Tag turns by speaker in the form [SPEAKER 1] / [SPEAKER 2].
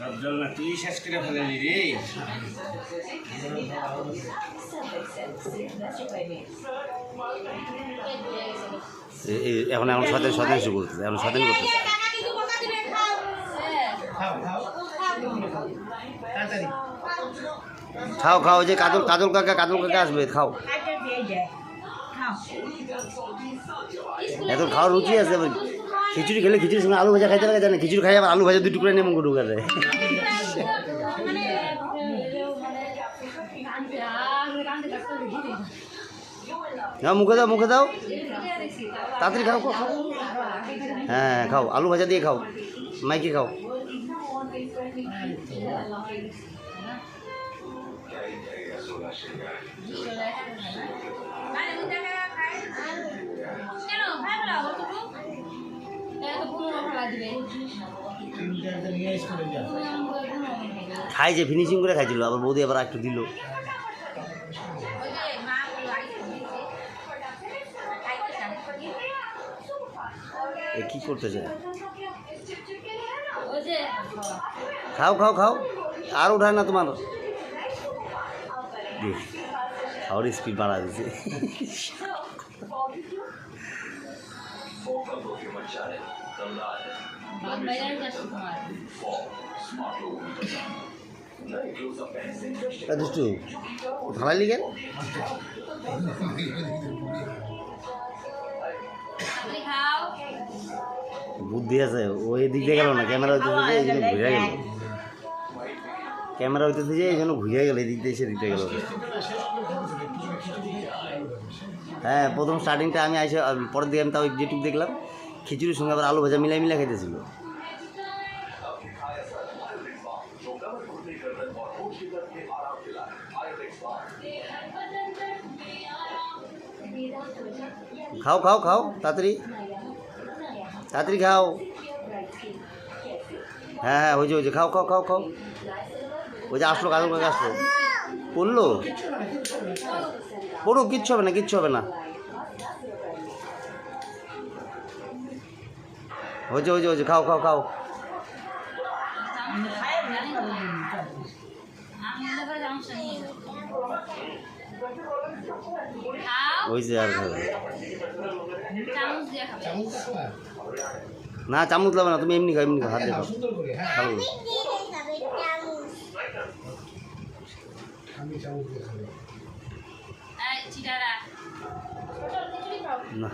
[SPEAKER 1] রবজল না তুই শেষ করে ফেলেলি রে।
[SPEAKER 2] এখন এখন শতাংশ শতাংশ করতেছে, এখন শতাংশ করতেছে। খাও খাও, যে কাজল কাজল কাকা আসবে, খাও এখন খাওয়ার রুচি আছে। খিচুড়ি খেলে খিচুড়ির সঙ্গে আলু ভাজা খাইতে লাগে, জানে খিচুড়ি খাই আবার আলু ভাজা 2 টুকরা নিয়ে মুখ ঢুকা যায়। না মুখে দাও, মুখে দাও, তাড়াতাড়ি খাও। হ্যাঁ খাও, আলু ভাজা দিয়ে খাও, মাইকে খাও। খাই যে ফিনিশিং করে খাইছিল, আবার বৌদি আবার একটু দিল। কি করতেছে? খাও খাও খাও, আর উঠায় না তোমার। খাওয়ার স্পিড বাড়া দিছে। দুষ্টু ভাড়ালি কেন? বুদ্ধি আছে, ওই দিক দিয়ে গেল না, ক্যামেরা হইতেছে যে এই জন্য ঘুরে গেল, ক্যামেরা হইতেছে যে এই জন্য ঘুরে গেল, এই দিক দিয়ে সে দিকটা গেল। হ্যাঁ প্রথম স্টার্টিংটা আমি আইসে, পরের দিকে আমি তাও যেটুকু দেখলাম খিচুড়ির সঙ্গে আবার আলু ভাজা মিলাই মিলাই খাইতেছিল। খাও খাও খাও, তাড়াতাড়ি তাড়াতাড়ি খাও। হ্যাঁ হ্যাঁ হয়েছে হয়েছে, খাও খাও খাও খাও। ওই যে আসলো কাজল কাকা আসলো, পড়লো পড়ুক, কিচ্ছু হবে না, কিচ্ছু হবে না। হয়েছে হয়েছে হয়েছে, খাও খাও খাও। হয়েছে আর না, চামচ লাগবে না, তুমি এমনি খাও, এমনি খাও, হাত দিয়ে খাও, ভালো না।